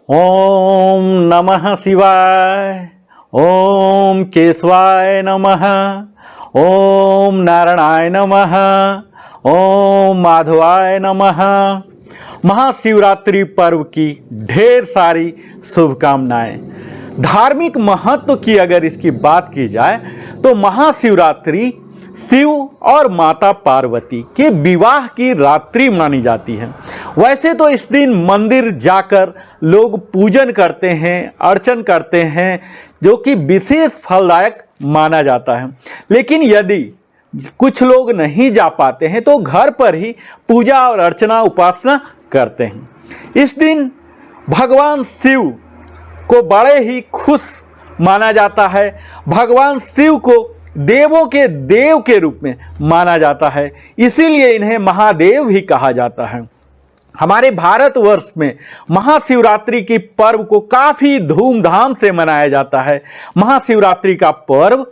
ओम नमः शिवाय। ओम केशवाय नमः। ओम नारायणाय नमः। ओम माधवाय नमः। महाशिवरात्रि पर्व की ढेर सारी शुभकामनाएं। धार्मिक महत्व की अगर इसकी बात की जाए तो महाशिवरात्रि शिव और माता पार्वती के विवाह की रात्रि मानी जाती है। वैसे तो इस दिन मंदिर जाकर लोग पूजन करते हैं, अर्चन करते हैं, जो कि विशेष फलदायक माना जाता है। लेकिन यदि कुछ लोग नहीं जा पाते हैं तो घर पर ही पूजा और अर्चना उपासना करते हैं। इस दिन भगवान शिव को बड़े ही खुश माना जाता है। भगवान शिव को देवों के देव के रूप में माना जाता है, इसीलिए इन्हें महादेव भी कहा जाता है। हमारे भारतवर्ष में महाशिवरात्रि की पर्व को काफ़ी धूमधाम से मनाया जाता है। महाशिवरात्रि का पर्व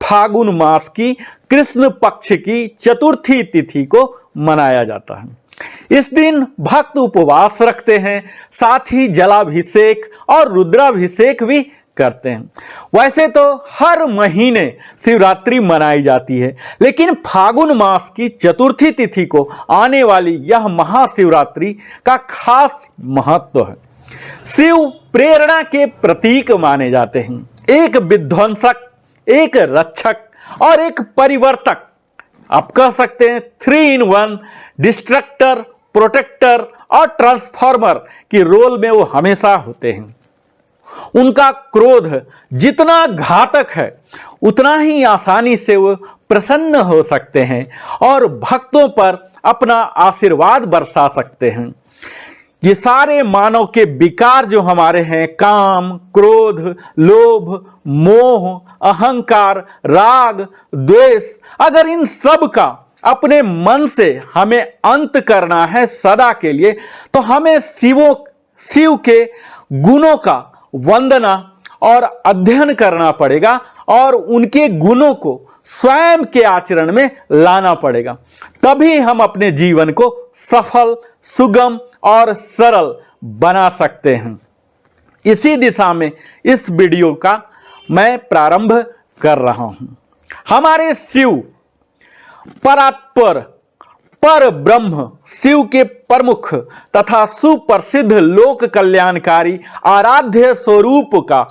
फागुन मास की कृष्ण पक्ष की चतुर्थी तिथि को मनाया जाता है। इस दिन भक्त उपवास रखते हैं, साथ ही जलाभिषेक और रुद्राभिषेक भी करते हैं। वैसे तो हर महीने शिवरात्रि मनाई जाती है, लेकिन फागुन मास की चतुर्थी तिथि को आने वाली यह महाशिवरात्रि का खास महत्व है। शिव प्रेरणा के प्रतीक माने जाते हैं, एक विध्वंसक, एक रक्षक और एक परिवर्तक। आप कह सकते हैं 3 in 1, डिस्ट्रक्टर, प्रोटेक्टर और ट्रांसफॉर्मर के रोल में वो हमेशा होते हैं। उनका क्रोध जितना घातक है उतना ही आसानी से वो प्रसन्न हो सकते हैं और भक्तों पर अपना आशीर्वाद बरसा सकते हैं। ये सारे मानव के विकार जो हमारे हैं, काम, क्रोध, लोभ, मोह, अहंकार, राग, द्वेष, अगर इन सब का अपने मन से हमें अंत करना है सदा के लिए, तो हमें शिव के गुणों का वंदना और अध्ययन करना पड़ेगा और उनके गुणों को स्वयं के आचरण में लाना पड़ेगा। तभी हम अपने जीवन को सफल, सुगम और सरल बना सकते हैं। इसी दिशा में इस वीडियो का मैं प्रारंभ कर रहा हूं। हमारे शिव परात्पर पर ब्रह्म शिव के प्रमुख तथा सुप्रसिद्ध लोक कल्याणकारी आराध्य स्वरूप का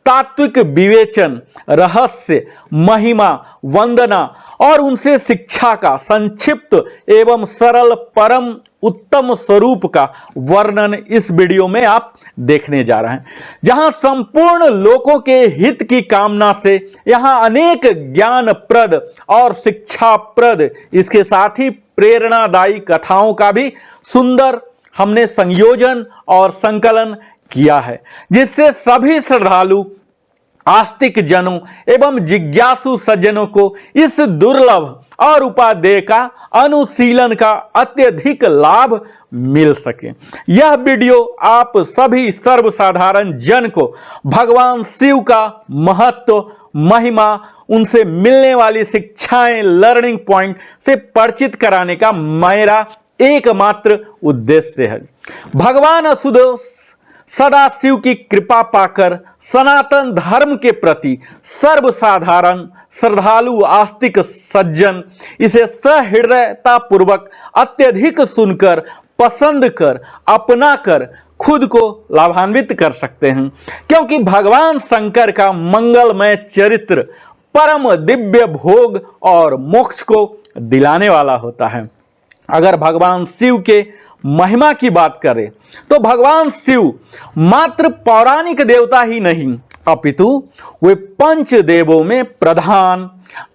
तात्विक विवेचन, रहस्य, महिमा, वंदना और उनसे शिक्षा का संक्षिप्त एवं सरल परम उत्तम स्वरूप का वर्णन इस वीडियो में आप देखने जा रहे हैं। जहां संपूर्ण लोगों के हित की कामना से यहां अनेक ज्ञानप्रद और शिक्षाप्रद, इसके साथ ही प्रेरणादायी कथाओं का भी सुंदर हमने संयोजन और संकलन किया है, जिससे सभी श्रद्धालु, आस्तिक जनों एवं जिज्ञासु सज्जनों को इस दुर्लभ और उपादेय का अनुशीलन का अत्यधिक लाभ मिल सके। यह वीडियो आप सभी सर्वसाधारण जन को भगवान शिव का महत्व, महिमा, उनसे मिलने वाली शिक्षाएं, लर्निंग पॉइंट से परिचित कराने का मेरा एकमात्र उद्देश्य है। भगवान असुदोष सदा शिव की कृपा पाकर सनातन धर्म के प्रति सर्वसाधारण श्रद्धालु आस्तिक सज्जन इसे सहृदयता पूर्वक अत्यधिक सुनकर, पसंद कर, अपना कर खुद को लाभान्वित कर सकते हैं, क्योंकि भगवान शंकर का मंगलमय चरित्र परम दिव्य भोग और मोक्ष को दिलाने वाला होता है। अगर भगवान शिव के महिमा की बात करें तो भगवान शिव मात्र पौराणिक देवता ही नहीं, अपितु वे पंच देवों में प्रधान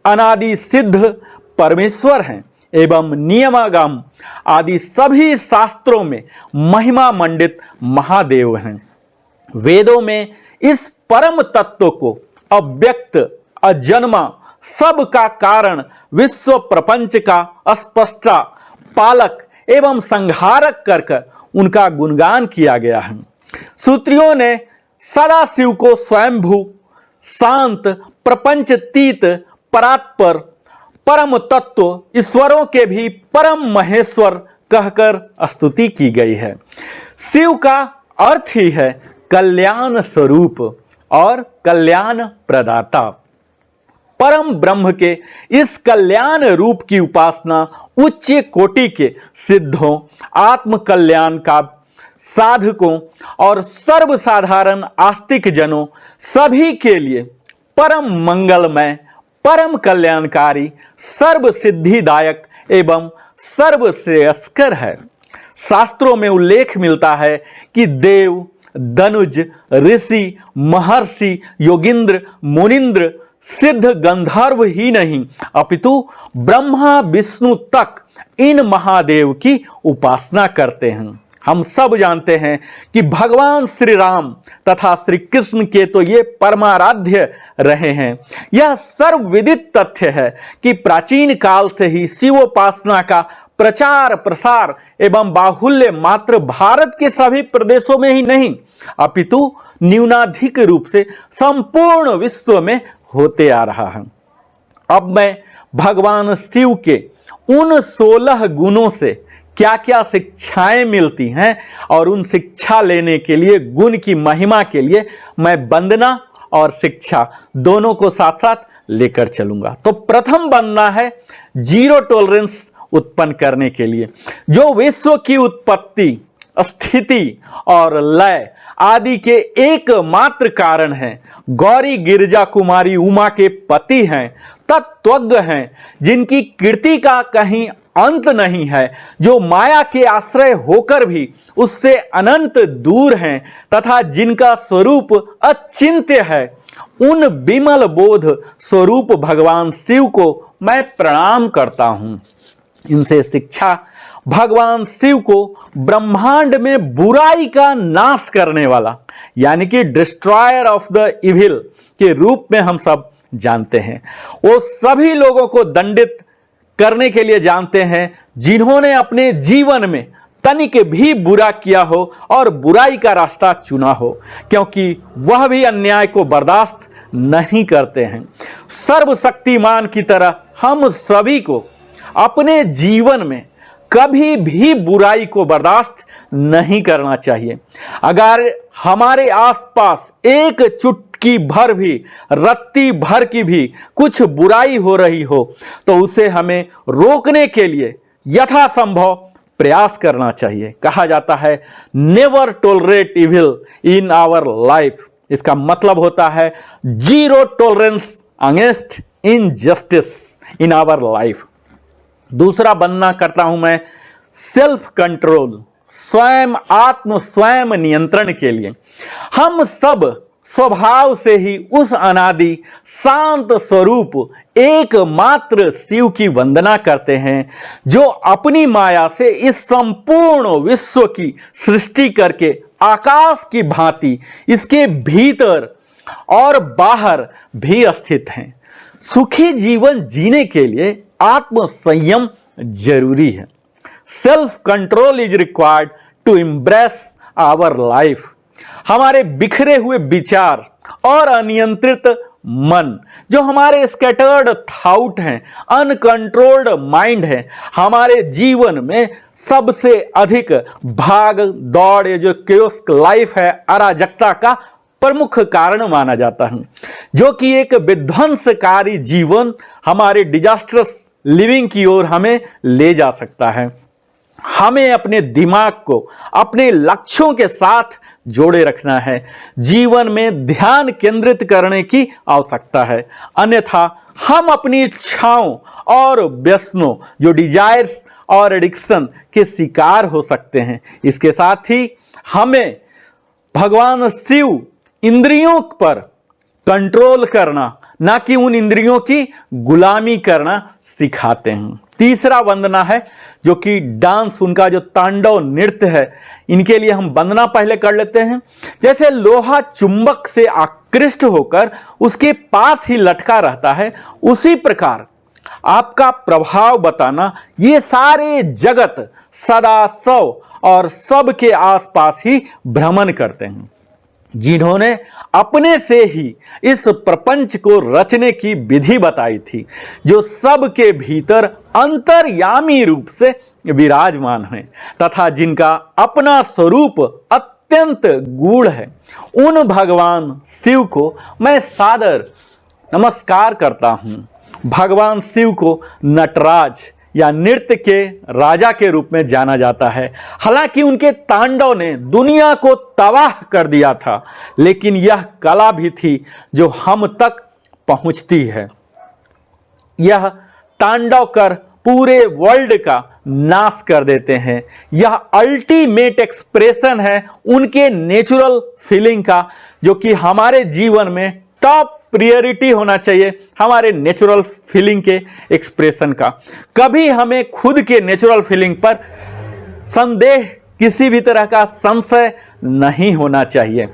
अनादि सिद्ध परमेश्वर हैं एवं नियमागम आदि सभी शास्त्रों में महिमा मंडित महादेव हैं। वेदों में इस परम तत्व को अव्यक्त, अजन्मा, सब का कारण, विश्व प्रपंच का स्पष्टा, पालक एवं संहारक कर उनका गुणगान किया गया है। सूत्रियों ने सदा शिव को स्वयंभू, शांत, प्रपंचतीत, परात्पर, परम तत्व, ईश्वरों के भी परम महेश्वर कहकर स्तुति की गई है। शिव का अर्थ ही है कल्याण स्वरूप और कल्याण प्रदाता। परम ब्रह्म के इस कल्याण रूप की उपासना उच्च कोटि के सिद्धों, आत्म कल्याण का साधकों और सर्वसाधारण आस्तिक जनों सभी के लिए परम मंगलमय, परम कल्याणकारी, सर्व सिद्धिदायक एवं सर्वश्रेयस्कर है। शास्त्रों में उल्लेख मिलता है कि देव, दनुज, ऋषि, महर्षि, योगिंद्र, मुनिंद्र, सिद्ध, गंधर्व ही नहीं अपितु ब्रह्मा विष्णु तक इन महादेव की उपासना करते हैं। हम सब जानते हैं कि भगवान श्री राम तथा श्री कृष्ण के तो ये परमाराध्य रहे हैं। यह सर्वविदित तथ्य है कि प्राचीन काल से ही शिवोपासना का प्रचार प्रसार एवं बाहुल्य मात्र भारत के सभी प्रदेशों में ही नहीं अपितु न्यूनाधिक रूप से संपूर्ण विश्व में होते आ रहा है। अब मैं भगवान शिव के उन 16 गुणों से क्या क्या शिक्षाएं मिलती हैं और उन शिक्षा लेने के लिए, गुण की महिमा के लिए मैं वंदना और शिक्षा दोनों को साथ साथ लेकर चलूंगा। तो प्रथम वंदना है जीरो टॉलरेंस उत्पन्न करने के लिए, जो विश्व की उत्पत्ति, स्थिति और लय आदि के एकमात्र कारण हैं। गौरी गिरजा कुमारी उमा के पति हैं, तत्वज्ञ हैं, जिनकी कीर्ति का कहीं अंत नहीं है, जो माया के आश्रय होकर भी उससे अनंत दूर हैं तथा जिनका स्वरूप अचिंत्य है। उन विमल बोध स्वरूप भगवान शिव को मैं प्रणाम करता हूं। इनसे शिक्षा भगवान शिव को ब्रह्मांड में बुराई का नाश करने वाला यानी कि डिस्ट्रॉयर ऑफ द इविल के रूप में हम सब जानते हैं। वो सभी लोगों को दंडित करने के लिए जानते हैं जिन्होंने अपने जीवन में तनिक भी बुरा किया हो और बुराई का रास्ता चुना हो, क्योंकि वह भी अन्याय को बर्दाश्त नहीं करते हैं। सर्वशक्तिमान की तरह हम सभी को अपने जीवन में कभी भी बुराई को बर्दाश्त नहीं करना चाहिए। अगर हमारे आसपास एक चुटकी भर भी, रत्ती भर की भी कुछ बुराई हो रही हो तो उसे हमें रोकने के लिए यथासंभव प्रयास करना चाहिए। कहा जाता है never tolerate evil in our life. इसका मतलब होता है zero tolerance against injustice in our life. दूसरा बनना करता हूं मैं सेल्फ कंट्रोल, स्वयं नियंत्रण के लिए। हम सब स्वभाव से ही उस अनादि शांत स्वरूप एकमात्र शिव की वंदना करते हैं, जो अपनी माया से इस संपूर्ण विश्व की सृष्टि करके आकाश की भांति इसके भीतर और बाहर भी स्थित हैं। सुखी जीवन जीने के लिए आत्म संयम जरूरी है। Self control is required to embrace our life. हमारे बिखरे हुए विचार और अनियंत्रित मन, जो हमारे स्कैटर्ड थॉट हैं, अनकंट्रोल्ड माइंड है, हमारे जीवन में सबसे अधिक भाग दौड़, ये जो केओस लाइफ है, अराजकता का प्रमुख कारण माना जाता है, जो कि एक विध्वंसकारी जीवन, हमारे डिजास्टरस लिविंग की ओर हमें ले जा सकता है। हमें अपने दिमाग को अपने लक्ष्यों के साथ जोड़े रखना है। जीवन में ध्यान केंद्रित करने की आवश्यकता है, अन्यथा हम अपनी इच्छाओं और व्यसनों, जो डिजायर्स और एडिक्शन के शिकार हो सकते हैं। इसके साथ ही हमें भगवान शिव इंद्रियों पर कंट्रोल करना, ना कि उन इंद्रियों की गुलामी करना सिखाते हैं। तीसरा वंदना है जो कि डांस, उनका जो तांडव नृत्य है, इनके लिए हम वंदना पहले कर लेते हैं। जैसे लोहा चुंबक से आकृष्ट होकर उसके पास ही लटका रहता है, उसी प्रकार आपका प्रभाव बताना ये सारे जगत सदा सौ और सबके आसपास ही भ्रमण करते हैं। जिन्होंने अपने से ही इस प्रपंच को रचने की विधि बताई थी, जो सबके भीतर अंतर्यामी रूप से विराजमान है तथा जिनका अपना स्वरूप अत्यंत गूढ़ है। उन भगवान शिव को मैं सादर नमस्कार करता हूँ। भगवान शिव को नटराज या नृत्य के राजा के रूप में जाना जाता है। हालांकि उनके तांडव ने दुनिया को तबाह कर दिया था, लेकिन यह कला भी थी जो हम तक पहुंचती है। यह तांडव कर पूरे वर्ल्ड का नाश कर देते हैं। यह अल्टीमेट एक्सप्रेशन है उनके नेचुरल फीलिंग का, जो कि हमारे जीवन में टॉप प्रायोरिटी होना चाहिए, हमारे नेचुरल फीलिंग के एक्सप्रेशन का। कभी हमें खुद के नेचुरल फीलिंग पर संदेह, किसी भी तरह का संशय नहीं होना चाहिए।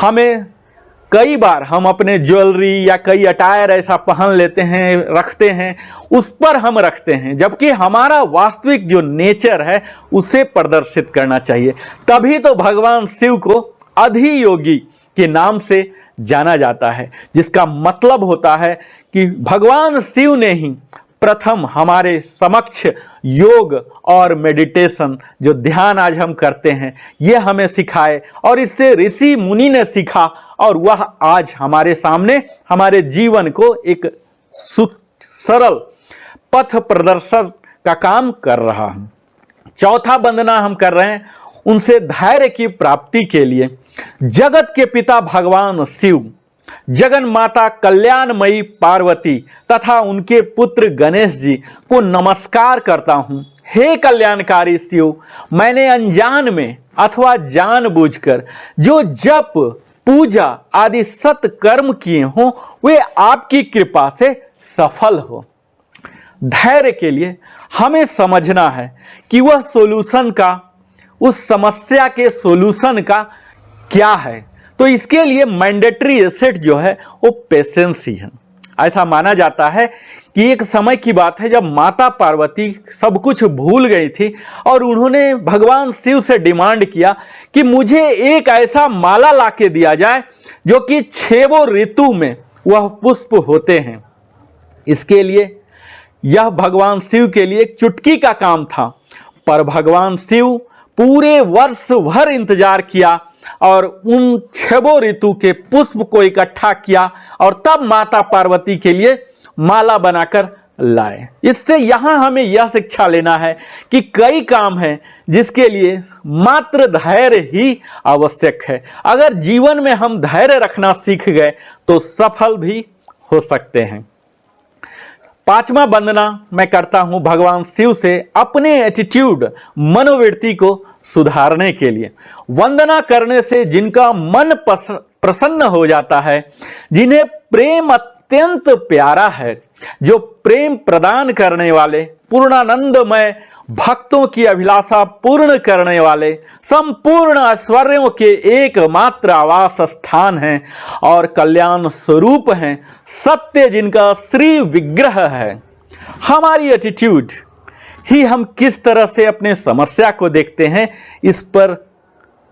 हमें कई बार हम अपने ज्वेलरी या कई अटायर ऐसा पहन लेते हैं, रखते हैं, उस पर हम रखते हैं, जबकि हमारा वास्तविक जो नेचर है उसे प्रदर्शित करना चाहिए। तभी तो भगवान शिव को अधियोगी के नाम से जाना जाता है, जिसका मतलब होता है कि भगवान शिव ने ही प्रथम हमारे समक्ष योग और मेडिटेशन, जो ध्यान आज हम करते हैं, ये हमें सिखाए, और इससे ऋषि मुनि ने सीखा, और वह आज हमारे सामने हमारे जीवन को एक सरल पथ प्रदर्शन का काम कर रहा है। चौथा वंदना हम कर रहे हैं उनसे धैर्य की प्राप्ति के लिए। जगत के पिता भगवान शिव, जगन माता कल्याणमयी पार्वती तथा उनके पुत्र गणेश जी को नमस्कार करता हूं। हे कल्याणकारी शिव, मैंने अनजान में अथवा जानबूझकर जो जप, पूजा आदि सत्कर्म किए हों, वे आपकी कृपा से सफल हो। धैर्य के लिए हमें समझना है कि वह सॉल्यूशन का, उस समस्या के सॉल्यूशन का क्या है। तो इसके लिए मैंडेटरी एसेट जो है वो पेशेंस ही है। ऐसा माना जाता है कि एक समय की बात है जब माता पार्वती सब कुछ भूल गई थी, और उन्होंने भगवान शिव से डिमांड किया कि मुझे एक ऐसा माला लाके दिया जाए जो कि 6 ऋतु में वह पुष्प होते हैं। इसके लिए यह भगवान शिव के लिए एक चुटकी का काम था, पर भगवान शिव पूरे वर्ष भर इंतजार किया और उन 6 ऋतु के पुष्प को इकट्ठा किया, और तब माता पार्वती के लिए माला बनाकर लाए। इससे यहां हमें यह शिक्षा लेना है कि कई काम हैं जिसके लिए मात्र धैर्य ही आवश्यक है। अगर जीवन में हम धैर्य रखना सीख गए तो सफल भी हो सकते हैं। 5वां वंदना मैं करता हूं भगवान शिव से अपने एटीट्यूड, मनोवृत्ति को सुधारने के लिए। वंदना करने से जिनका मन प्रसन्न हो जाता है, जिन्हें प्रेम अत्यंत प्यारा है, जो प्रेम प्रदान करने वाले, पूर्णानंदमय, भक्तों की अभिलाषा पूर्ण करने वाले, संपूर्ण ऐश्वर्यों के एकमात्र आवास स्थान हैं और कल्याण स्वरूप हैं, सत्य जिनका श्री विग्रह है। हमारी एटीट्यूड ही हम किस तरह से अपने समस्या को देखते हैं इस पर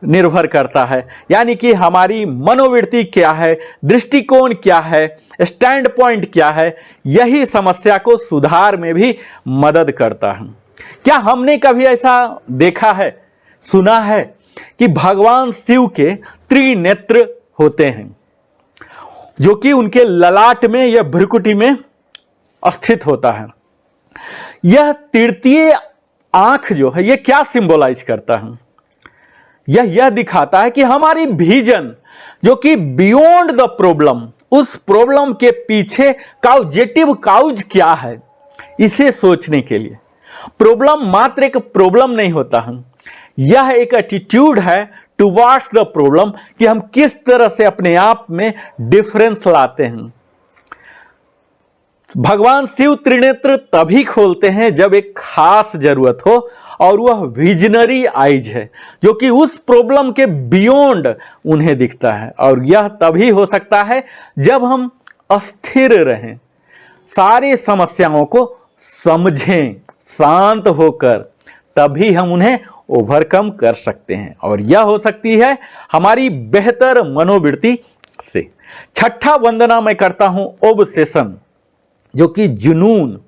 निर्भर करता है। यानी कि हमारी मनोवृत्ति क्या है, दृष्टिकोण क्या है, स्टैंड पॉइंट क्या है, यही समस्या को सुधार में भी मदद करता है। क्या हमने कभी ऐसा देखा है, सुना है कि भगवान शिव के त्रिनेत्र होते हैं, जो कि उनके ललाट में या भ्रुकुटी में स्थित होता है। यह तृतीय आंख जो है, यह क्या सिंबलाइज करता है? यह दिखाता है कि हमारी विजन, जो कि बियॉन्ड द प्रॉब्लम, उस प्रॉब्लम के पीछे काउजेटिव काउज क्या है, इसे सोचने के लिए। प्रॉब्लम मात्र एक प्रॉब्लम नहीं होता है, यह एक एटीट्यूड है टुवर्ड्स द प्रॉब्लम कि हम किस तरह से अपने आप में डिफरेंस लाते हैं। भगवान शिव त्रिनेत्र तभी खोलते हैं जब एक खास जरूरत हो, और वह विजनरी आइज है जो कि उस प्रॉब्लम के बियॉन्ड उन्हें दिखता है। और यह तभी हो सकता है जब हम अस्थिर रहें, सारी समस्याओं को समझें शांत होकर, तभी हम उन्हें ओवरकम कर सकते हैं। और यह हो सकती है हमारी बेहतर मनोवृत्ति से। 6ठा वंदना मैं करता हूं ओब्सेशन, जो कि जुनून,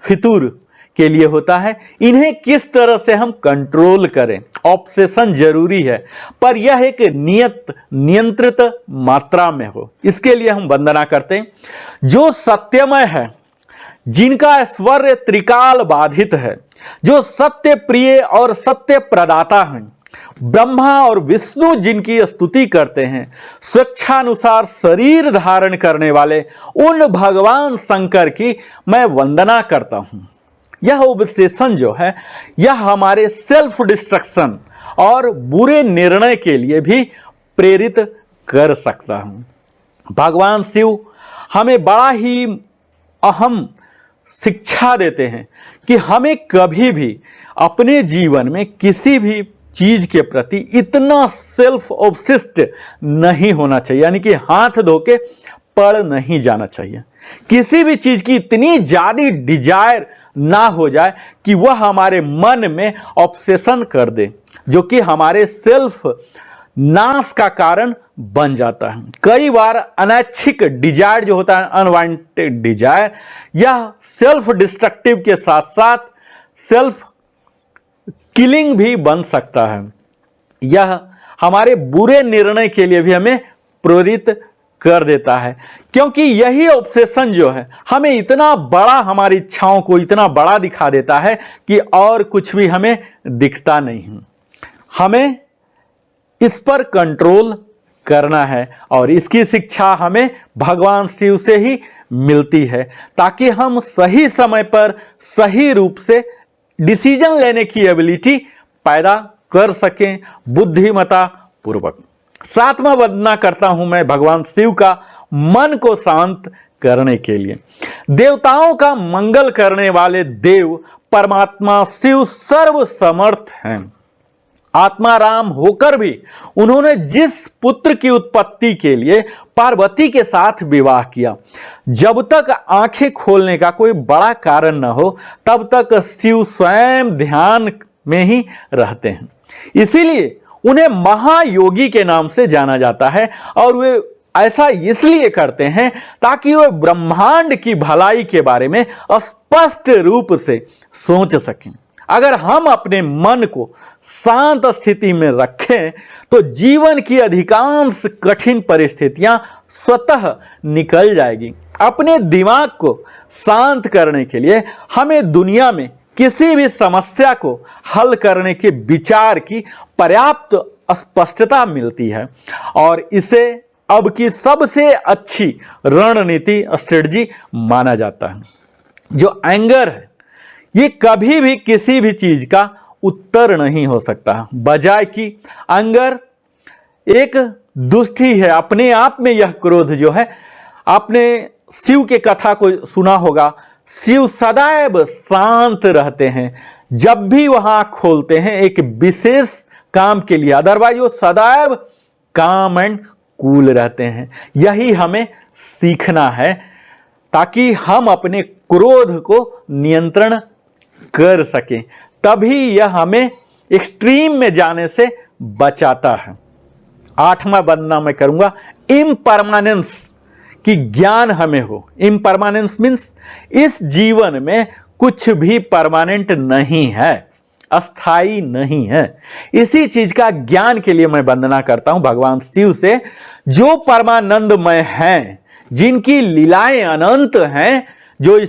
फितूर के लिए होता है, इन्हें किस तरह से हम कंट्रोल करें। ऑब्सेशन जरूरी है, पर यह एक नियंत्रित मात्रा में हो। इसके लिए हम वंदना करते हैं। जो सत्यमय है, जिनका ऐश्वर्य त्रिकाल बाधित है, जो सत्य प्रिय और सत्य प्रदाता हैं, ब्रह्मा और विष्णु जिनकी स्तुति करते हैं, स्वेच्छानुसार शरीर धारण करने वाले उन भगवान शंकर की मैं वंदना करता हूं। यह ऑब्सेशन जो है, यह हमारे सेल्फ डिस्ट्रक्शन और बुरे निर्णय के लिए भी प्रेरित कर सकता है। भगवान शिव हमें बड़ा ही अहम शिक्षा देते हैं कि हमें कभी भी अपने जीवन में किसी भी चीज के प्रति इतना सेल्फ ऑब्सेस्ड नहीं होना चाहिए, यानी कि हाथ धो के पड़ नहीं जाना चाहिए। किसी भी चीज की इतनी ज्यादा डिजायर ना हो जाए कि वह हमारे मन में ऑब्सेशन कर दे, जो कि हमारे सेल्फ नाश का कारण बन जाता है। कई बार अनैच्छिक डिजायर जो होता है, अनवांटेड डिजायर, यह सेल्फ डिस्ट्रक्टिव के साथ साथ सेल्फ किलिंग भी बन सकता है। यह हमारे बुरे निर्णय के लिए भी हमें प्रेरित कर देता है, क्योंकि यही ऑब्सेशन जो है हमें इतना बड़ा, हमारी इच्छाओं को इतना बड़ा दिखा देता है कि और कुछ भी हमें दिखता नहीं। हमें इस पर कंट्रोल करना है और इसकी शिक्षा हमें भगवान शिव से ही मिलती है, ताकि हम सही समय पर सही रूप से डिसीजन लेने की एबिलिटी पैदा कर सकें बुद्धिमता पूर्वक। सातवां वंदना करता हूं मैं भगवान शिव का मन को शांत करने के लिए। देवताओं का मंगल करने वाले देव परमात्मा शिव सर्व समर्थ हैं। आत्मा राम होकर भी उन्होंने जिस पुत्र की उत्पत्ति के लिए पार्वती के साथ विवाह किया, जब तक आंखें खोलने का कोई बड़ा कारण न हो तब तक शिव स्वयं ध्यान में ही रहते हैं। इसीलिए उन्हें महायोगी के नाम से जाना जाता है और वे ऐसा इसलिए करते हैं ताकि वे ब्रह्मांड की भलाई के बारे में स्पष्ट रूप से सोच सकें। अगर हम अपने मन को शांत स्थिति में रखें तो जीवन की अधिकांश कठिन परिस्थितियां स्वतः निकल जाएगी। अपने दिमाग को शांत करने के लिए हमें दुनिया में किसी भी समस्या को हल करने के विचार की पर्याप्त स्पष्टता मिलती है और इसे अब की सबसे अच्छी रणनीति स्ट्रेटजी माना जाता है। जो एंगर है, ये कभी भी किसी भी चीज का उत्तर नहीं हो सकता, बजाय कि एंगर एक दुष्टि है। अपने आप में यह क्रोध जो है, आपने शिव के कथा को सुना होगा, शिव सदैव शांत रहते हैं जब भी वहां खोलते हैं एक विशेष काम के लिए, अदरवाइज वो सदैव काम एंड कूल रहते हैं। यही हमें सीखना है ताकि हम अपने क्रोध को नियंत्रण कर सकें, तभी यह हमें एक्सट्रीम में जाने से बचाता है। आठवां वंदना मैं करूंगा इम्परमानेंस की ज्ञान हमें हो। इम्परमानेंस मीन्स इस जीवन में कुछ भी परमानेंट नहीं है, अस्थाई नहीं है। इसी चीज का ज्ञान के लिए मैं वंदना करता हूं भगवान शिव से, जो परमानंदमय हैं, जिनकी लीलाएं अनंत हैं, जो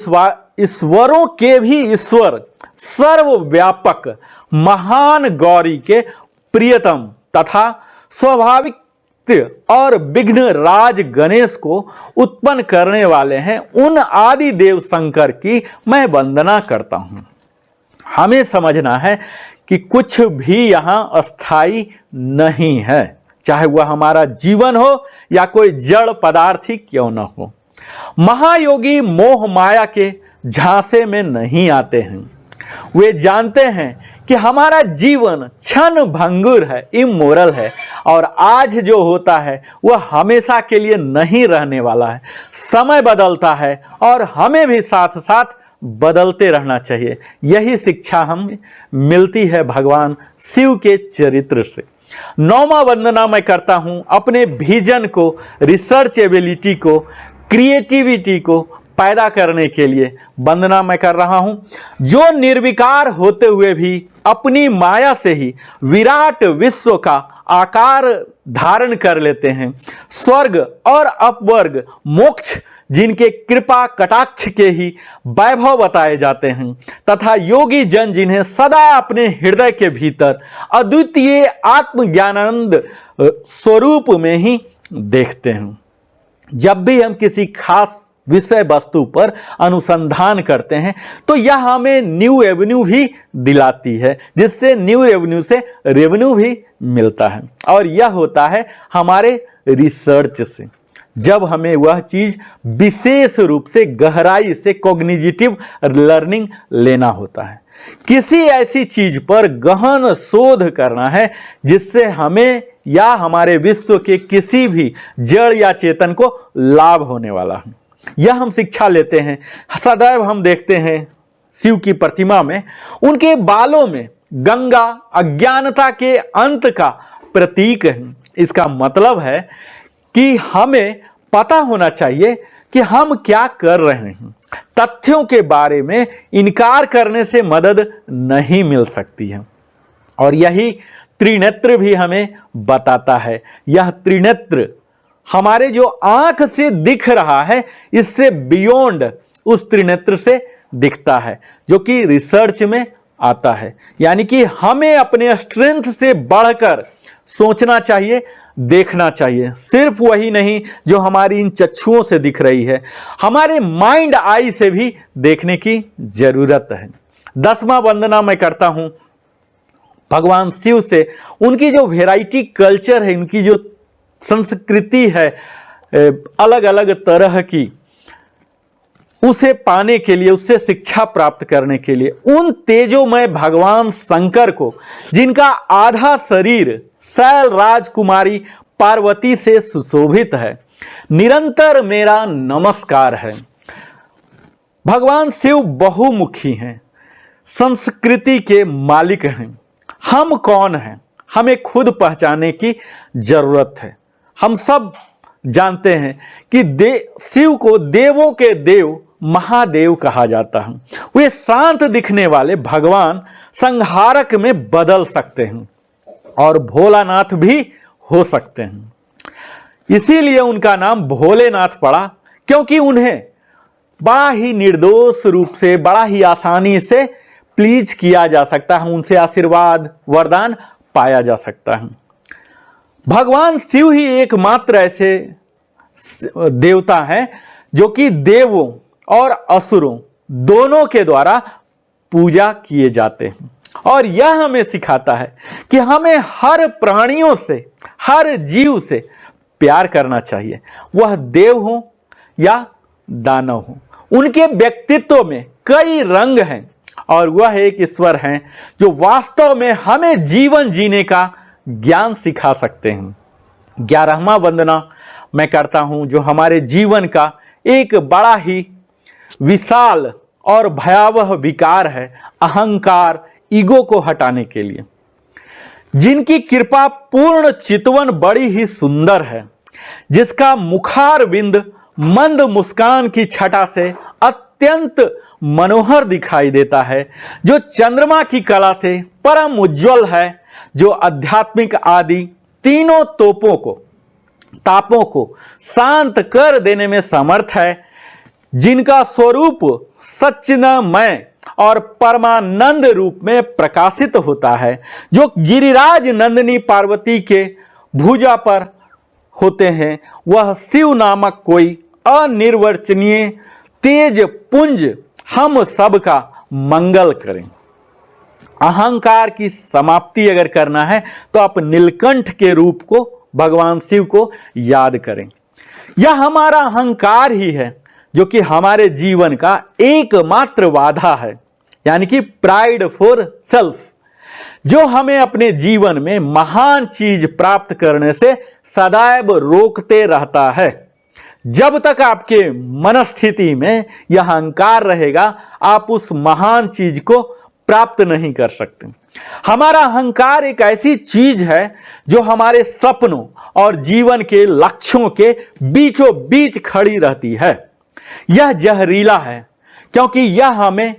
ईश्वरों के भी ईश्वर, सर्वव्यापक महान गौरी के प्रियतम तथा स्वाभाविक और विघ्न राज गणेश को उत्पन्न करने वाले हैं, उन आदि देव शंकर की मैं वंदना करता हूं। हमें समझना है कि कुछ भी यहां अस्थाई नहीं है, चाहे वह हमारा जीवन हो या कोई जड़ पदार्थ ही क्यों न हो। महायोगी मोह माया के झांसे में नहीं आते हैं। वे जानते हैं कि हमारा जीवन क्षण भंगुर है, इमोरल है, और आज जो होता है वह हमेशा के लिए नहीं रहने वाला है। समय बदलता है और हमें भी साथ साथ बदलते रहना चाहिए। यही शिक्षा हमें मिलती है भगवान शिव के चरित्र से। नौवां वंदना मैं करता हूं अपने विजन को, रिसर्च एबिलिटी को, क्रिएटिविटी को पैदा करने के लिए वंदना मैं कर रहा हूं, जो निर्विकार होते हुए भी अपनी माया से ही विराट विश्व का आकार धारण कर लेते हैं। स्वर्ग और अपवर्ग मोक्ष जिनके कृपा कटाक्ष के ही वैभव बताए जाते हैं, तथा योगी जन जिन्हें सदा अपने हृदय के भीतर अद्वितीय आत्मज्ञानंद स्वरूप में ही देखते हैं। जब भी हम किसी खास विषय वस्तु पर अनुसंधान करते हैं तो यह हमें न्यू एवेन्यू भी दिलाती है, जिससे न्यू एवेन्यू से रेवेन्यू भी मिलता है। और यह होता है हमारे रिसर्च से, जब हमें वह चीज विशेष रूप से गहराई से कॉग्निटिव लर्निंग लेना होता है। किसी ऐसी चीज पर गहन शोध करना है जिससे हमें या हमारे विश्व के किसी भी जड़ या चेतन को लाभ होने वाला है। यह हम शिक्षा लेते हैं। सदैव हम देखते हैं शिव की प्रतिमा में उनके बालों में गंगा अज्ञानता के अंत का प्रतीक है। इसका मतलब है कि हमें पता होना चाहिए कि हम क्या कर रहे हैं। तथ्यों के बारे में इनकार करने से मदद नहीं मिल सकती है, और यही त्रिनेत्र भी हमें बताता है। यह त्रिनेत्र हमारे जो आंख से दिख रहा है, इससे बियॉन्ड उस त्रिनेत्र से दिखता है, जो कि रिसर्च में आता है। यानी कि हमें अपने स्ट्रेंथ से बढ़कर सोचना चाहिए, देखना चाहिए। सिर्फ वही नहीं जो हमारी इन चक्षुओं से दिख रही है, हमारे माइंड आई से भी देखने की जरूरत है। 10वां वंदना मैं करता हूं भगवान शिव से। उनकी जो वैरायटी कल्चर है, उनकी जो संस्कृति है अलग अलग तरह की, उसे पाने के लिए, उससे शिक्षा प्राप्त करने के लिए, उन तेजोमय भगवान शंकर को जिनका आधा शरीर शैल राजकुमारी पार्वती से सुशोभित है, निरंतर मेरा नमस्कार है। भगवान शिव बहुमुखी हैं, संस्कृति के मालिक हैं। हम कौन हैं, हमें खुद पहचानने की जरूरत है। हम सब जानते हैं कि शिव को देवों के देव महादेव कहा जाता है। वे शांत दिखने वाले भगवान संहारक में बदल सकते हैं और भोलानाथ भी हो सकते हैं। इसीलिए उनका नाम भोलेनाथ पड़ा, क्योंकि उन्हें बड़ा ही निर्दोष रूप से, बड़ा ही आसानी से प्लीज किया जा सकता है, उनसे आशीर्वाद वरदान पाया जा सकता है। भगवान शिव ही एकमात्र ऐसे देवता हैं जो कि देवों और असुरों दोनों के द्वारा पूजा किए जाते हैं। और यह हमें सिखाता है कि हमें हर प्राणियों से, हर जीव से प्यार करना चाहिए, वह देव हो या दानव हो। उनके व्यक्तित्व में कई रंग हैं और वह एक ईश्वर हैं जो वास्तव में हमें जीवन जीने का ज्ञान सिखा सकते हैं। 11वां वंदना मैं करता हूं जो हमारे जीवन का एक बड़ा ही विशाल और भयावह विकार है, अहंकार, ईगो को हटाने के लिए। जिनकी कृपा पूर्ण चितवन बड़ी ही सुंदर है, जिसका मुखार बिंद मंद मुस्कान की छटा से अत्यंत मनोहर दिखाई देता है, जो चंद्रमा की कला से परम उज्जवल है, जो आध्यात्मिक आदि तीनों तापों को शांत कर देने में समर्थ है, जिनका स्वरूप सच्चिन्मय और परमानंद रूप में प्रकाशित होता है, जो गिरिराज नंदिनी पार्वती के भुजा पर होते हैं। वह शिव नामक कोई अनिर्वचनीय तेज पुंज हम सब का मंगल करें। अहंकार की समाप्ति अगर करना है तो आप नीलकंठ के रूप को, भगवान शिव को याद करें। यह हमारा अहंकार ही है जो कि हमारे जीवन का एकमात्र बाधा है, यानी कि प्राइड फॉर सेल्फ, जो हमें अपने जीवन में महान चीज प्राप्त करने से सदैव रोकते रहता है। जब तक आपके मनस्थिति में यह अहंकार रहेगा, आप उस महान चीज को प्राप्त नहीं कर सकते। हमारा अहंकार एक ऐसी चीज है जो हमारे सपनों और जीवन के लक्ष्यों के बीचों बीच खड़ी रहती है। यह जहरीला है, क्योंकि यह हमें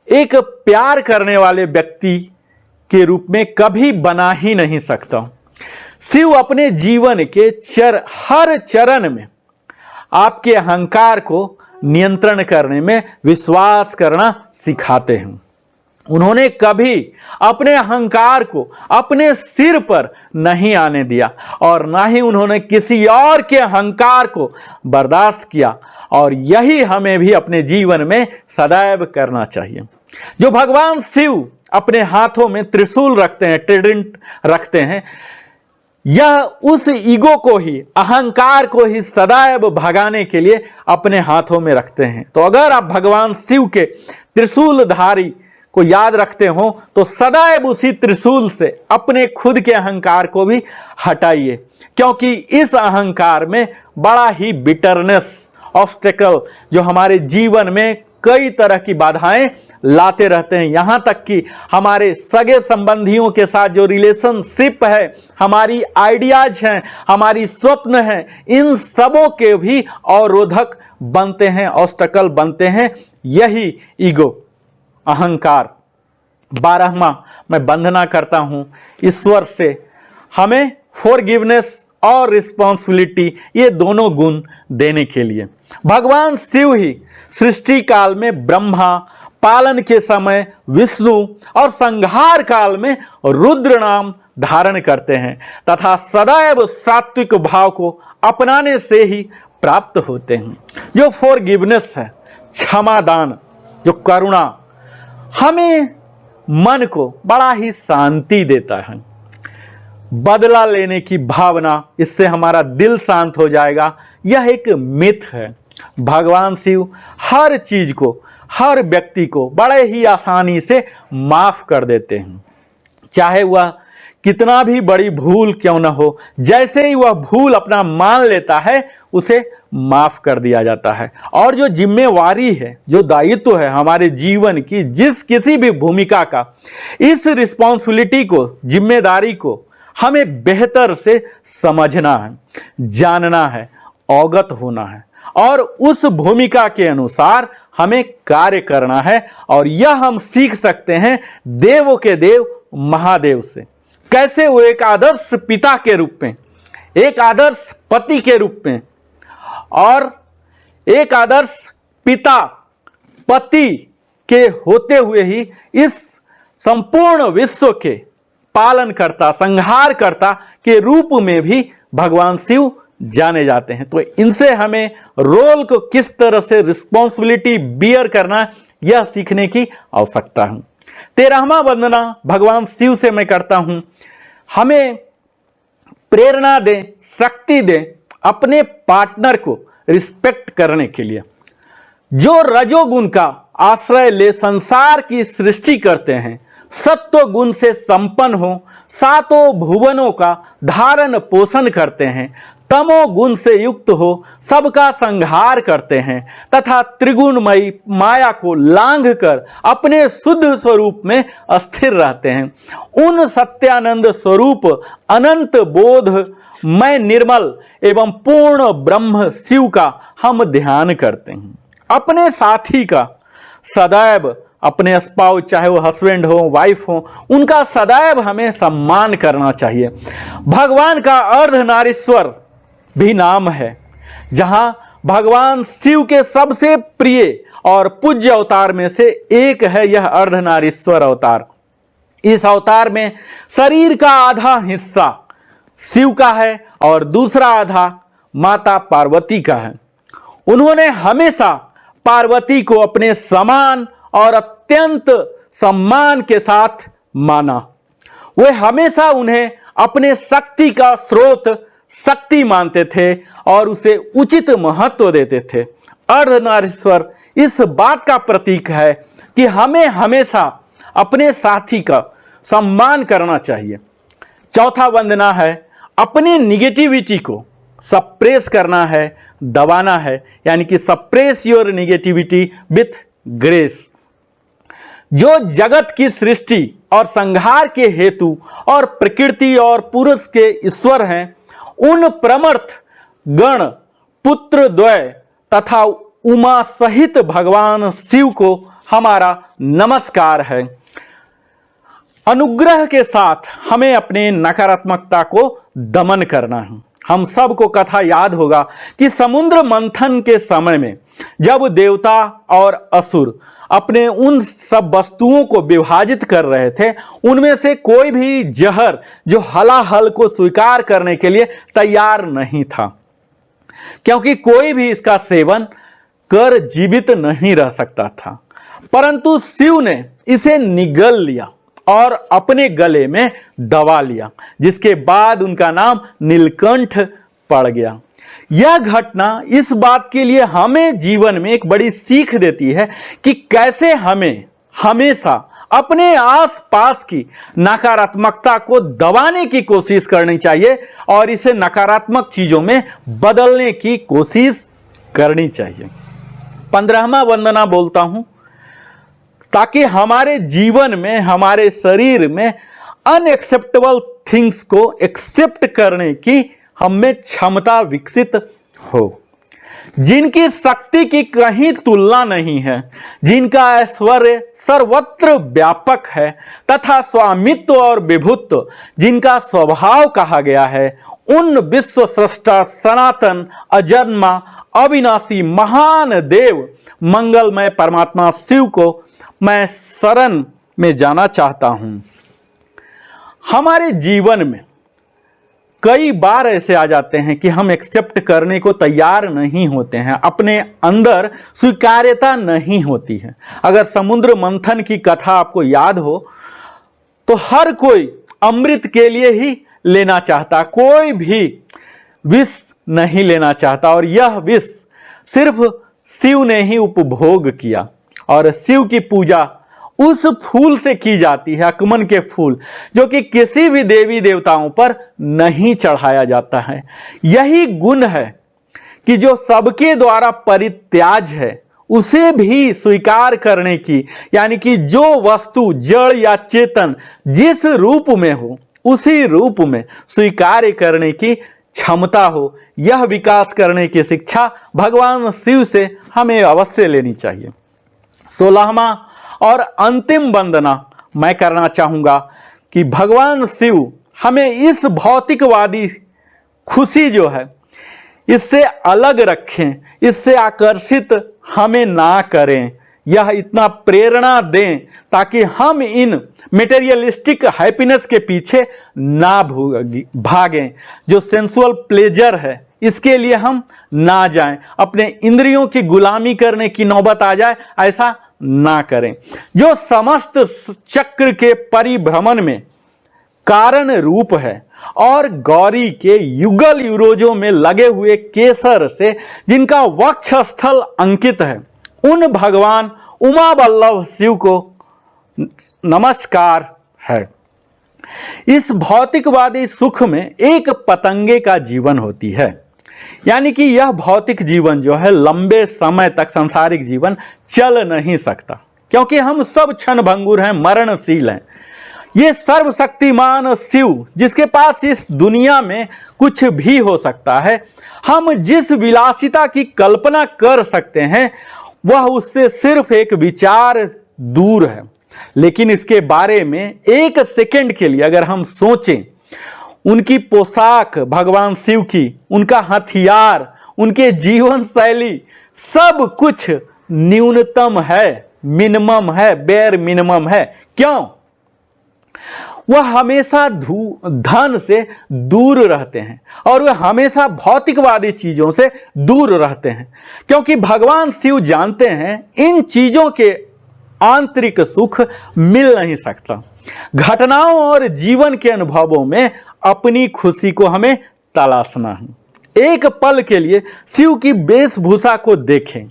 एक प्यार करने वाले व्यक्ति के रूप में कभी बना ही नहीं सकता। शिव अपने जीवन के हर चरण में आपके अहंकार को नियंत्रण करने में विश्वास करना सिखाते हैं। उन्होंने कभी अपने अहंकार को अपने सिर पर नहीं आने दिया और ना ही उन्होंने किसी और के अहंकार को बर्दाश्त किया, और यही हमें भी अपने जीवन में सदैव करना चाहिए। जो भगवान शिव अपने हाथों में त्रिशूल रखते हैं, ट्रिडेंट रखते हैं, यह उस ईगो को ही, अहंकार को ही सदैव भगाने के लिए अपने हाथों में रखते हैं। तो अगर आप भगवान शिव के त्रिशूलधारी को याद रखते हो तो सदैव उसी त्रिशूल से अपने खुद के अहंकार को भी हटाइए, क्योंकि इस अहंकार में बड़ा ही बिटरनेस, ऑब्स्टेकल जो हमारे जीवन में कई तरह की बाधाएं लाते रहते हैं। यहाँ तक कि हमारे सगे संबंधियों के साथ जो रिलेशनशिप है, हमारी आइडियाज हैं, हमारी स्वप्न हैं, इन सबों के भी अवरोधक बनते हैं, ऑब्स्टेकल बनते हैं यही ईगो, अहंकार। 12वां मैं वंदना करता हूं ईश्वर से हमें फॉरगिवनेस और रिस्पॉन्सिबिलिटी, ये दोनों गुण देने के लिए। भगवान शिव ही सृष्टि काल में ब्रह्मा, पालन के समय विष्णु और संहार काल में रुद्र नाम धारण करते हैं तथा सदैव सात्विक भाव को अपनाने से ही प्राप्त होते हैं। जो फॉरगिवनेस है, क्षमादान, जो करुणा, हमें मन को बड़ा ही शांति देता है। बदला लेने की भावना, इससे हमारा दिल शांत हो जाएगा, यह एक मिथ है। भगवान शिव हर चीज को, हर व्यक्ति को बड़े ही आसानी से माफ कर देते हैं, चाहे वह कितना भी बड़ी भूल क्यों न हो। जैसे ही वह भूल अपना मान लेता है, उसे माफ कर दिया जाता है। और जो जिम्मेवारी है, जो दायित्व है हमारे जीवन की, किसी भी भूमिका का, इस रिस्पॉन्सिबिलिटी को, जिम्मेदारी को हमें बेहतर से समझना है, जानना है, अवगत होना है और उस भूमिका के अनुसार हमें कार्य करना है। और यह हम सीख सकते हैं देवों के देव महादेव से। कैसे वो एक आदर्श पिता के रूप में, एक आदर्श पति के रूप में और एक आदर्श पिता, पति के होते हुए ही इस संपूर्ण विश्व के पालनकर्ता, संहारकर्ता के रूप में भी भगवान शिव जाने जाते हैं। तो इनसे हमें रोल को किस तरह से रिस्पॉन्सिबिलिटी बियर करना, यह सीखने की आवश्यकता है। 13वां वंदना भगवान शिव से मैं करता हूं, हमें प्रेरणा दे, शक्ति दे अपने पार्टनर को रिस्पेक्ट करने के लिए। जो रजोगुण का आश्रय ले संसार की सृष्टि करते हैं, सत्व गुण से संपन्न हो, सातों भुवनों का धारण पोषण करते हैं, तमो गुण से युक्त हो, सबका संहार करते हैं तथा त्रिगुणमयी माया को लांघ कर अपने शुद्ध स्वरूप में स्थिर रहते हैं, उन सत्यानंद स्वरूप अनंत बोध मैं निर्मल एवं पूर्ण ब्रह्म शिव का हम ध्यान करते हैं। अपने साथी का सदैव, अपने स्पाउस, चाहे वो हस्बैंड हो, वाइफ हो, उनका सदैव हमें सम्मान करना चाहिए। भगवान का अर्धनारीश्वर भी नाम है, जहां भगवान शिव के सबसे प्रिय और पूज्य अवतार में से एक है यह अर्धनारीश्वर अवतार। इस अवतार में शरीर का आधा हिस्सा शिव का है और दूसरा आधा माता पार्वती का है। उन्होंने हमेशा पार्वती को अपने समान और अत्यंत सम्मान के साथ माना। वे हमेशा उन्हें अपने शक्ति का स्रोत, शक्ति मानते थे और उसे उचित महत्व देते थे। अर्धनारीश्वर इस बात का प्रतीक है कि हमें हमेशा अपने साथी का सम्मान करना चाहिए। चौथा वंदना है, अपने निगेटिविटी को सप्रेस करना है, दबाना है, यानी कि suppress your negativity with grace. जो जगत की सृष्टि और संहार के हेतु और प्रकृति और पुरुष के ईश्वर हैं, उन प्रमर्थ गण पुत्र द्वय तथा उमा सहित भगवान शिव को हमारा नमस्कार है। अनुग्रह के साथ हमें अपने नकारात्मकता को दमन करना है। हम सबको कथा याद होगा कि समुद्र मंथन के समय में जब देवता और असुर अपने उन सब वस्तुओं को विभाजित कर रहे थे, उनमें से कोई भी जहर जो हलाहल को स्वीकार करने के लिए तैयार नहीं था, क्योंकि कोई भी इसका सेवन कर जीवित नहीं रह सकता था। परंतु शिव ने इसे निगल लिया और अपने गले में दबा लिया, जिसके बाद उनका नाम नीलकंठ पड़ गया। यह घटना इस बात के लिए हमें जीवन में एक बड़ी सीख देती है कि कैसे हमें हमेशा अपने आसपास की नकारात्मकता को दबाने की कोशिश करनी चाहिए और इसे नकारात्मक चीजों में बदलने की कोशिश करनी चाहिए। 15वां वंदना बोलता हूं ताकि हमारे जीवन में, हमारे शरीर में अनएक्सेप्टेबल थिंग्स को एक्सेप्ट करने की हम में क्षमता विकसित हो, जिनकी शक्ति की कहीं तुलना नहीं है, जिनका ऐश्वर्य सर्वत्र व्यापक है तथा स्वामित्व और विभुत्व जिनका स्वभाव कहा गया है, उन विश्व सृष्टा सनातन अजन्मा अविनाशी महान देव मंगलमय परमात्मा शिव को मैं शरण में जाना चाहता हूं। हमारे जीवन में कई बार ऐसे आ जाते हैं कि हम एक्सेप्ट करने को तैयार नहीं होते हैं, अपने अंदर स्वीकार्यता नहीं होती है। अगर समुद्र मंथन की कथा आपको याद हो तो हर कोई अमृत के लिए ही लेना चाहता, कोई भी विष नहीं लेना चाहता, और यह विष सिर्फ शिव ने ही उपभोग किया। और शिव की पूजा उस फूल से की जाती है, अकमन के फूल, जो कि किसी भी देवी देवताओं पर नहीं चढ़ाया जाता है। यही गुण है कि जो सबके द्वारा परित्याज है उसे भी स्वीकार करने की, यानी कि जो वस्तु जड़ या चेतन जिस रूप में हो उसी रूप में स्वीकार करने की क्षमता हो, यह विकास करने की शिक्षा भगवान शिव से हमें अवश्य लेनी चाहिए। 16वां और अंतिम वंदना मैं करना चाहूंगा कि भगवान शिव हमें इस भौतिकवादी खुशी जो है इससे अलग रखें, इससे आकर्षित हमें ना करें, यह इतना प्रेरणा दें ताकि हम इन मेटेरियलिस्टिक हैप्पीनेस के पीछे ना भागें। जो सेंसुअल प्लेजर है इसके लिए हम ना जाएं, अपने इंद्रियों की गुलामी करने की नौबत आ जाए ऐसा ना करें। जो समस्त चक्र के परिभ्रमण में कारण रूप है और गौरी के युगल युरोजों में लगे हुए केसर से जिनका वक्षस्थल अंकित है, उन भगवान उमा वल्लभ शिव को नमस्कार है। इस भौतिकवादी सुख में एक पतंगे का जीवन होती है, यानी कि यह भौतिक जीवन जो है लंबे समय तक सांसारिक जीवन चल नहीं सकता, क्योंकि हम सब क्षण भंगुर हैं, मरणशील हैं। ये सर्वशक्तिमान शिव जिसके पास इस दुनिया में कुछ भी हो सकता है, हम जिस विलासिता की कल्पना कर सकते हैं वह उससे सिर्फ एक विचार दूर है। लेकिन इसके बारे में एक सेकंड के लिए अगर हम सोचें, उनकी पोशाक भगवान शिव की, उनका हथियार, उनके जीवन शैली, सब कुछ न्यूनतम है, मिनिमम है, बेयर मिनिमम है। क्यों? वह हमेशा धन से दूर रहते हैं और वह हमेशा भौतिकवादी चीजों से दूर रहते हैं, क्योंकि भगवान शिव जानते हैं इन चीजों के आंतरिक सुख मिल नहीं सकता। घटनाओं और जीवन के अनुभवों में अपनी खुशी को हमें तलाशना है। एक पल के लिए शिव की वेशभूषा को देखें,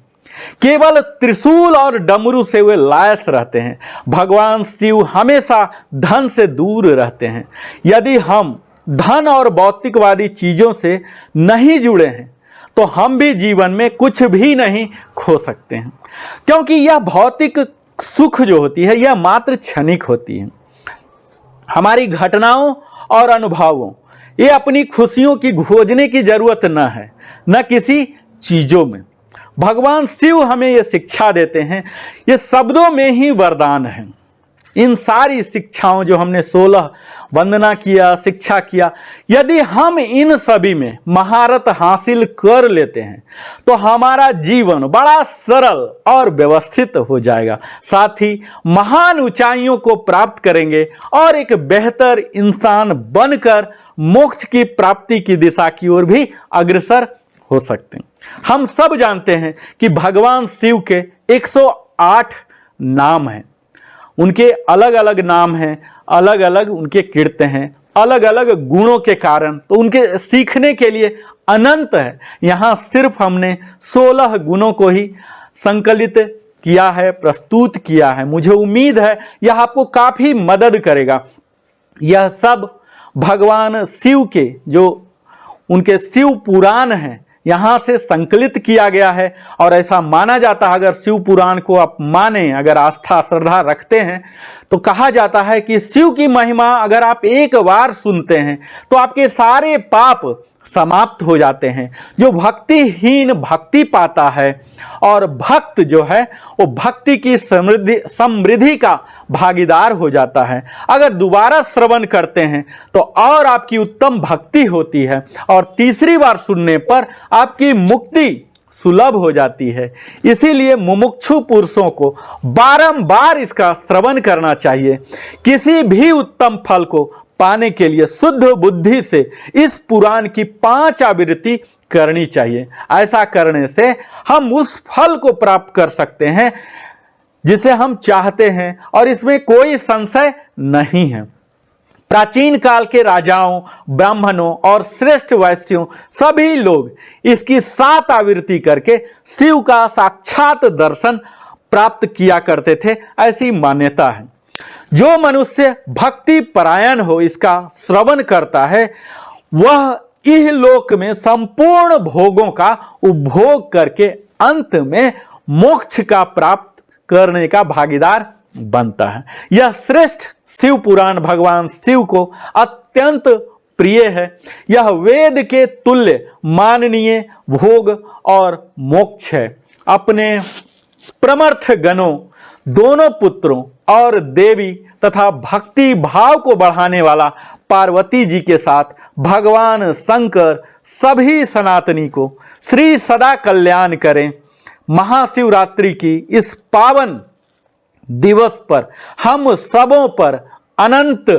केवल त्रिशूल और डमरू से वे लैस रहते हैं। भगवान शिव हमेशा धन से दूर रहते हैं। यदि हम धन और भौतिकवादी चीजों से नहीं जुड़े हैं तो हम भी जीवन में कुछ भी नहीं खो सकते हैं, क्योंकि यह भौतिक सुख जो होती है यह मात्र क्षणिक होती है। हमारी घटनाओं और अनुभवों, ये अपनी खुशियों की खोजने की जरूरत न है, न किसी चीजों में। भगवान शिव हमें ये शिक्षा देते हैं, ये शब्दों में ही वरदान है। इन सारी शिक्षाओं जो हमने 16 वंदना किया, शिक्षा किया, यदि हम इन सभी में महारत हासिल कर लेते हैं तो हमारा जीवन बड़ा सरल और व्यवस्थित हो जाएगा। साथ ही महान ऊंचाइयों को प्राप्त करेंगे और एक बेहतर इंसान बनकर मोक्ष की प्राप्ति की दिशा की ओर भी अग्रसर हो सकते हैं। हम सब जानते हैं कि भगवान शिव के 108 नाम हैं, उनके अलग अलग नाम हैं, अलग अलग उनके कीर्तन हैं, अलग अलग गुणों के कारण तो उनके सीखने के लिए अनंत है। यहाँ सिर्फ हमने 16 गुणों को ही संकलित किया है, प्रस्तुत किया है। मुझे उम्मीद है यह आपको काफ़ी मदद करेगा। यह सब भगवान शिव के जो उनके शिव पुराण हैं यहाँ से संकलित किया गया है। और ऐसा माना जाता है, अगर शिव पुराण को आप माने, अगर आस्था श्रद्धा रखते हैं, तो कहा जाता है कि शिव की महिमा अगर आप एक बार सुनते हैं तो आपके सारे पाप समाप्त हो जाते हैं। जो भक्तिहीन भक्ति पाता है और भक्त जो है वो भक्ति की समृद्धि का भागीदार हो जाता है। अगर दोबारा श्रवण करते हैं तो और आपकी उत्तम भक्ति होती है और तीसरी बार सुनने पर आपकी मुक्ति सुलभ हो जाती है। इसीलिए मुमुक्षु पुरुषों को बारंबार इसका श्रवण करना चाहिए। किसी भी उत्तम फल को पाने के लिए शुद्ध बुद्धि से इस पुराण की 5 आवृत्ति करनी चाहिए। ऐसा करने से हम उस फल को प्राप्त कर सकते हैं जिसे हम चाहते हैं और इसमें कोई संशय नहीं है। प्राचीन काल के राजाओं, ब्राह्मणों और श्रेष्ठ वैश्यों सभी लोग इसकी 7 आवृत्ति करके शिव का साक्षात दर्शन प्राप्त किया करते थे, ऐसी मान्यता है। जो मनुष्य भक्ति परायण हो, इसका श्रवण करता है, वह इहलोक में संपूर्ण भोगों का उपभोग करके अंत में मोक्ष का प्राप्त करने का भागीदार बनता है। यह श्रेष्ठ शिव पुराण भगवान शिव को अत्यंत प्रिय है। यह वेद के तुल्य माननीय भोग और मोक्ष है। अपने प्रमर्थ गणों, दोनों पुत्रों और देवी तथा भक्ति भाव को बढ़ाने वाला पार्वती जी के साथ भगवान शंकर सभी सनातनी को श्री सदा कल्याण करें। महाशिवरात्रि की इस पावन दिवस पर हम सबों पर अनंत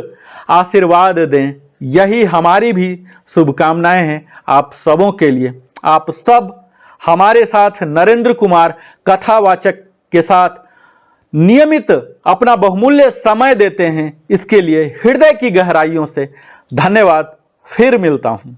आशीर्वाद दें, यही हमारी भी शुभकामनाएं हैं आप सबों के लिए। आप सब हमारे साथ नरेंद्र कुमार कथावाचक के साथ नियमित अपना बहुमूल्य समय देते हैं, इसके लिए हृदय की गहराइयों से धन्यवाद। फिर मिलता हूं।